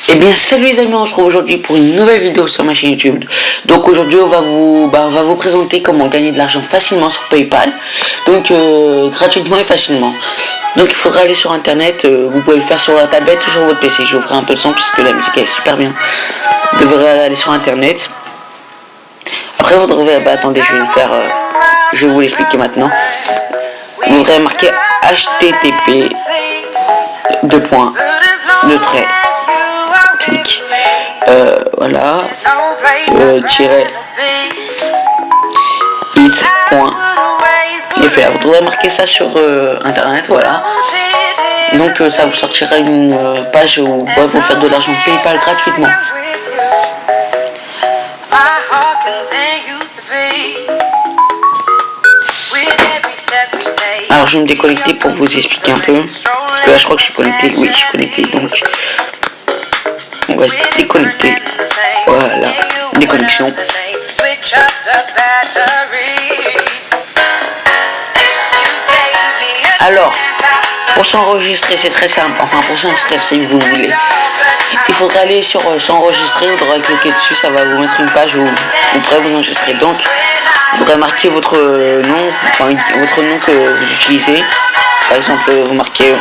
Eh bien salut les amis, on se retrouve aujourd'hui pour une nouvelle vidéo sur ma chaîne YouTube. Donc aujourd'hui on va vous présenter comment gagner de l'argent facilement sur PayPal. Donc gratuitement et facilement. Donc il faudra aller sur internet, vous pouvez le faire sur la tablette ou sur votre PC. Je vous ferai un peu de son puisque la musique est super bien. Vous devrez aller sur internet. Après vous devrez, attendez, je vais le faire, je vais vous l'expliquer maintenant. Vous devrez marquer HTTP clic, voilà, tiret it.fr. Vous devrez marquer ça sur internet, voilà. Donc ça vous sortira une page où vous pouvez vous faire de l'argent PayPal gratuitement. Alors je vais me déconnecter pour vous expliquer un peu. Parce que là je crois que je suis connecté. Oui, je suis connecté, donc on va se déconnecter. Voilà, déconnexion. Alors, pour s'enregistrer, c'est très simple. Enfin, pour s'inscrire si vous voulez. Il faudra aller sur s'enregistrer, vous devrez cliquer dessus, ça va vous mettre une page où vous pourrez vous enregistrer. Donc, vous devrez marquer votre nom, votre nom que vous utilisez. Par exemple, vous marquez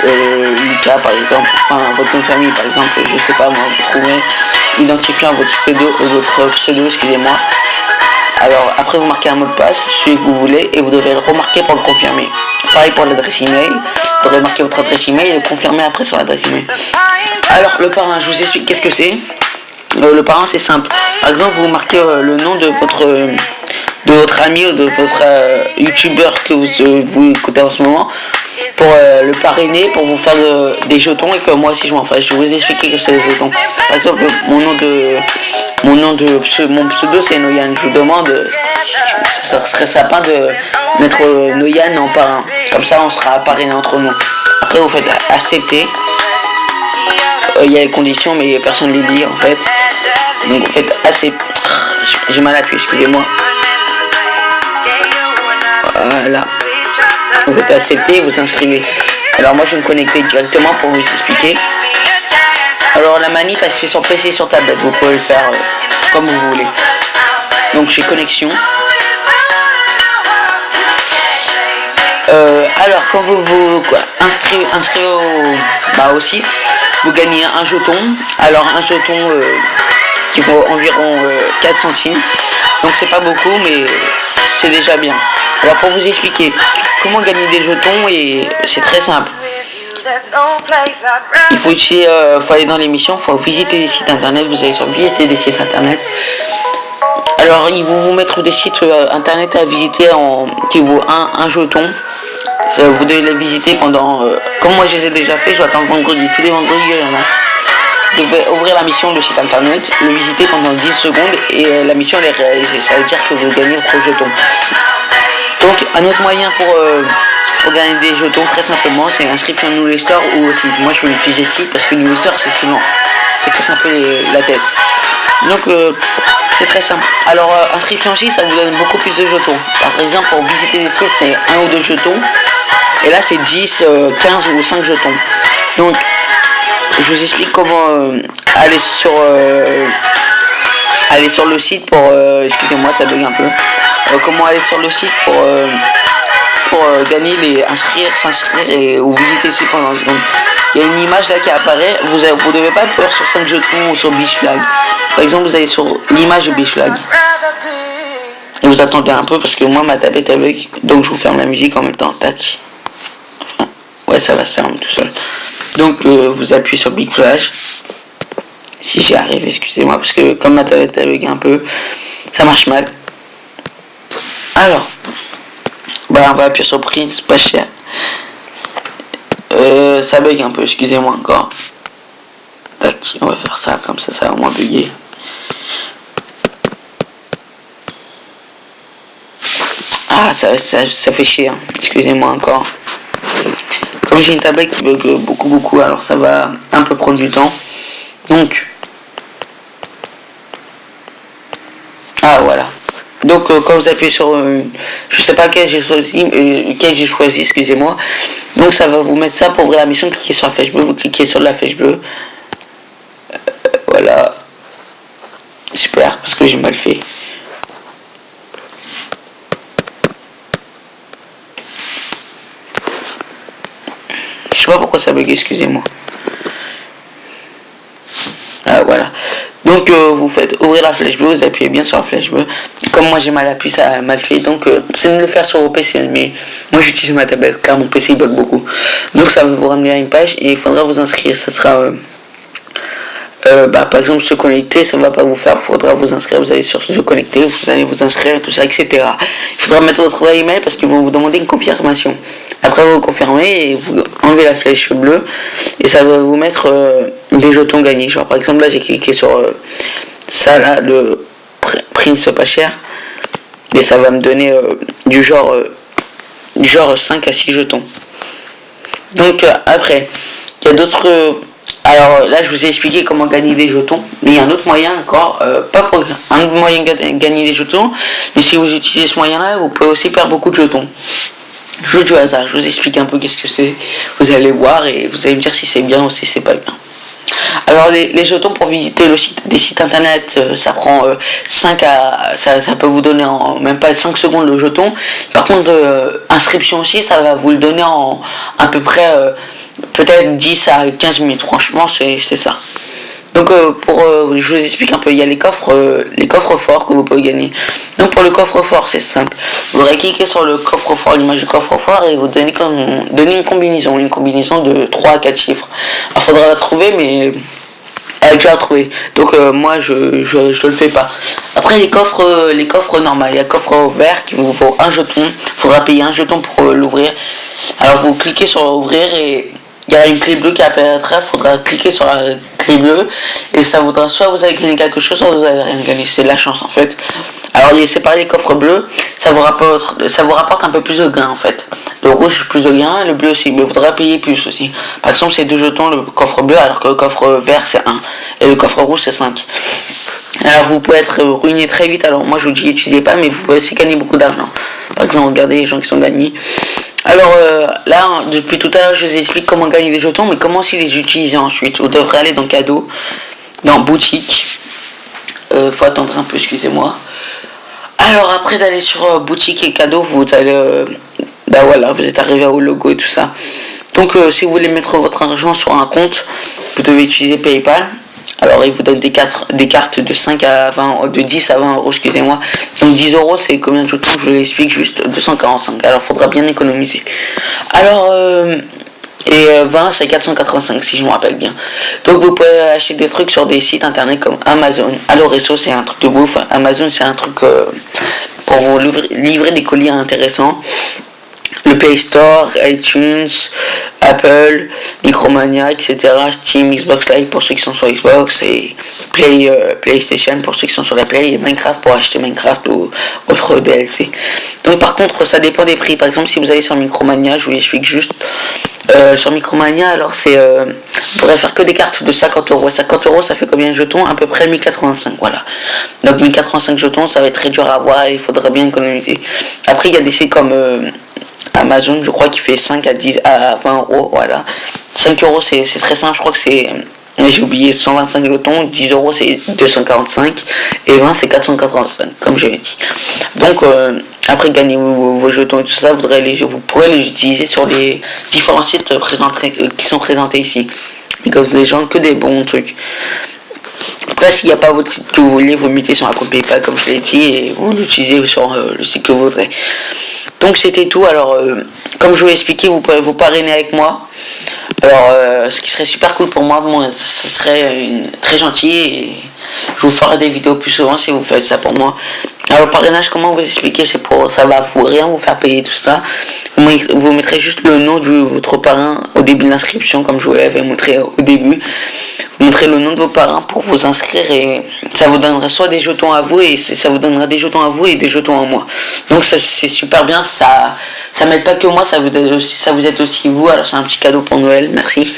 Lucas, par exemple, votre nom de famille, par exemple, je sais pas moi, vous trouvez identifiant votre pseudo, excusez-moi. Alors, après, vous marquez un mot de passe, celui que vous voulez, et vous devez le remarquer pour le confirmer. Pareil pour l'adresse email, vous devrez marquer votre adresse email et le confirmer après sur l'adresse email. Alors, le parrain, je vous explique qu'est-ce que c'est. Le parrain, c'est simple. Par exemple, vous marquez le nom de votre ami ou de votre youtubeur que vous écoutez en ce moment pour le parrainer, pour vous faire des jetons et que moi aussi je m'en fasse. Je vais vous expliquer que c'est des jetons. Par exemple, mon pseudo c'est Noyan. Je vous demande, ça serait sympa de mettre Noyan en parrain. Comme ça on sera parrainé entre nous. Après vous faites accepter. Il y a les conditions mais personne ne les lit en fait. Donc vous faites accepter. J'ai mal appuyé, excusez-moi. Voilà. Vous faites accepter et vous inscrivez. Alors moi je vais me connecter directement pour vous expliquer. Alors la manip c'est sur PC, sur tablette, vous pouvez le faire comme vous voulez. Donc j'ai connexion. Alors quand vous inscrivez au site, vous gagnez un jeton. Alors un jeton qui vaut environ 4 centimes. Donc c'est pas beaucoup mais c'est déjà bien. Alors pour vous expliquer comment gagner des jetons, et c'est très simple. Il faut aller dans l'émission, il faut visiter des sites internet, vous allez sur visiter des sites internet. Alors ils vont vous mettre des sites internet à visiter qui vaut un jeton. Vous devez les visiter pendant, comme moi je les ai déjà fait, je vais attendre vendredi, tous les vendredis il y en a. Vous devez ouvrir la mission, le site internet, le visiter pendant 10 secondes et la mission elle est réalisée. Ça veut dire que vous gagnez votre jeton. Donc un autre moyen pour gagner des jetons très simplement c'est inscription Newsletter ou aussi. Moi je vais utiliser site parce que Newsletter c'est plus lent. C'est casse un peu la tête. Donc c'est très simple. Alors inscription aussi ça vous donne beaucoup plus de jetons. Par exemple pour visiter des sites c'est 1 ou 2 jetons. Et là c'est 10, 15 ou 5 jetons. Donc je vous explique comment aller sur le site pour excusez-moi ça bug un peu. Comment aller sur le site pour gagner s'inscrire ou visiter le site pendant une seconde. Il y a une image là qui apparaît, vous devez pas faire sur 5 jetons ou sur Bishflag. Par exemple vous allez sur l'image de Bishflag. Et vous attendez un peu parce que moi ma tablette est bug, donc je vous ferme la musique en même temps, tac. Enfin, ouais ça va se fermer tout seul. Donc vous appuyez sur Big Flash. Si j'y arrive, excusez-moi parce que comme ma tablette est bug un peu, ça marche mal. Alors, on va appuyer sur prix, c'est pas cher. Ça bug un peu, excusez-moi encore. Tac, on va faire ça, comme ça va moins bugger. Ah, ça fait chier, hein. Excusez-moi encore. Comme j'ai une tablette qui bug beaucoup, alors ça va un peu prendre du temps. Donc, voilà. Donc quand vous appuyez sur je sais pas lequel j'ai choisi, excusez-moi. Donc ça va vous mettre ça pour ouvrir la mission, cliquez sur la flèche bleue, vous cliquez sur la flèche bleue. Super, parce que j'ai mal fait. Je sais pas pourquoi ça bug, excusez-moi. Ah, voilà. Donc vous faites ouvrir la flèche bleue, vous appuyez bien sur la flèche bleue. Comme moi j'ai mal appuyé, ça a mal fait. Donc c'est de le faire sur vos PC, mais moi j'utilise ma tablette car mon PC il bug beaucoup. Donc ça va vous ramener à une page et il faudra vous inscrire. Ça sera par exemple se connecter, ça ne va pas vous faire, il faudra vous inscrire, vous allez sur se connecter, vous allez vous inscrire, tout ça, etc. Il faudra mettre votre email parce qu'ils vont vous demander une confirmation. Après vous confirmez et vous enlevez la flèche bleue et ça va vous mettre des jetons gagnés. Genre par exemple là j'ai cliqué sur ça là, le Prince pas cher, et ça va me donner du genre 5 à 6 jetons. Donc après, il y a d'autres... alors là je vous ai expliqué comment gagner des jetons, mais il y a un autre moyen encore, pas pour un autre moyen de gagner des jetons, mais si vous utilisez ce moyen là, vous pouvez aussi perdre beaucoup de jetons. Jeu du hasard, je vous explique un peu qu'est-ce que c'est, vous allez voir et vous allez me dire si c'est bien ou si c'est pas bien. Alors les jetons pour visiter des sites internet, ça prend 5 à... ça peut vous donner en même pas 5 secondes le jeton. Par contre inscription aussi, ça va vous le donner en à peu près peut-être 10 à 15 minutes, franchement c'est ça. Donc je vous explique un peu, il y a les coffres forts que vous pouvez gagner. Donc pour le coffre fort c'est simple, vous aurez cliqué sur le coffre fort, l'image du coffre fort et vous donnez une combinaison de 3 à 4 chiffres. Il faudra la trouver mais elle est déjà trouvée. Donc moi je le fais pas. Après les coffres normaux, il y a le coffre vert qui vous faut un jeton, il faudra payer un jeton pour l'ouvrir. Alors vous cliquez sur ouvrir et il y a une clé bleue qui apparaîtra, il faudra cliquer sur la clé bleue et ça voudra soit vous avez gagné quelque chose, soit vous avez rien gagné, c'est de la chance en fait. Alors séparer les coffres bleus, ça vous rapporte un peu plus de gains en fait. Le rouge plus de gains, le bleu aussi, mais il faudra payer plus aussi. Par exemple c'est 2 jetons le coffre bleu alors que le coffre vert c'est 1 et le coffre rouge c'est 5. Alors vous pouvez être ruiné très vite, alors moi je vous dis n'utilisez pas, mais vous pouvez aussi gagner beaucoup d'argent. Par exemple regardez les gens qui sont gagnés. Alors là, depuis tout à l'heure, je vous explique comment gagner des jetons, mais comment aussi les utiliser ensuite. Vous devrez aller dans cadeau, dans boutique. Faut attendre un peu, excusez-moi. Alors après d'aller sur boutique et cadeau, vous allez, voilà, vous êtes arrivé au logo et tout ça. Donc si vous voulez mettre votre argent sur un compte, vous devez utiliser PayPal. Alors il vous donne des cartes de 5 à 20, de 10 à 20 euros, excusez-moi. Donc 10 euros c'est combien de jetons? Je vous l'explique, juste 245. Alors il faudra bien économiser. Alors 20 c'est 485 si je me rappelle bien. Donc vous pouvez acheter des trucs sur des sites internet comme Amazon. Alors Resto c'est un truc de bouffe. Amazon c'est un truc pour vous livrer des colis intéressants. Le Play Store, iTunes, Apple, Micromania, etc. Steam, Xbox Live pour ceux qui sont sur Xbox et PlayStation pour ceux qui sont sur la Play et Minecraft pour acheter Minecraft ou autre DLC. Donc par contre ça dépend des prix. Par exemple si vous allez sur Micromania, je vous explique juste. Sur Micromania alors c'est vous pourrez faire que des cartes de 50 euros. 50 euros ça fait combien de jetons? À peu près 1085, voilà. Donc 1085 jetons ça va être très dur à avoir et il faudra bien économiser. Après il y a des sites comme Amazon, je crois qu'il fait 5 à 10 à 20 euros, voilà. 5 euros c'est très simple, je crois que c'est, j'ai oublié, 125 jetons, 10 euros c'est 245 et 20 c'est 485 comme je l'ai dit. Donc après gagner vos jetons et tout ça, vous pourrez les utiliser sur les différents sites qui sont présentés ici. Les gens que des bons trucs. Après s'il n'y a pas votre site que vous voulez, vous mettez sur un compte PayPal comme je l'ai dit et vous l'utilisez sur le site que vous voudrez. Donc c'était tout. Alors comme je vous l'ai expliqué, vous pouvez vous parrainer avec moi. Alors ce qui serait super cool pour moi, ce serait très gentil et je vous ferai des vidéos plus souvent si vous faites ça pour moi. Alors le parrainage, comment vous expliquer, ça va rien vous faire payer tout ça. Vous mettrez juste le nom de votre parrain au début de l'inscription comme je vous l'avais montré au début. Vous montrez le nom de vos parrains pour vous inscrire et ça vous donnera soit des jetons à vous et ça vous donnera des jetons à vous et des jetons à moi. Donc ça c'est super bien, ça m'aide pas que moi, ça vous aide aussi vous. Alors c'est un petit cadeau pour Noël, merci.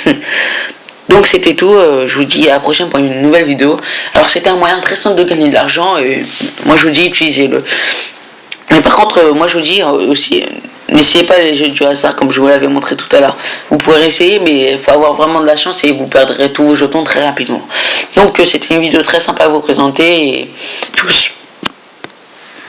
Donc c'était tout, je vous dis à la prochaine pour une nouvelle vidéo. Alors c'était un moyen très simple de gagner de l'argent et moi je vous dis utilisez-le. Mais par contre moi je vous dis aussi n'essayez pas les jeux du hasard comme je vous l'avais montré tout à l'heure. Vous pouvez essayer mais il faut avoir vraiment de la chance et vous perdrez tous vos jetons très rapidement. Donc c'était une vidéo très sympa à vous présenter et tous.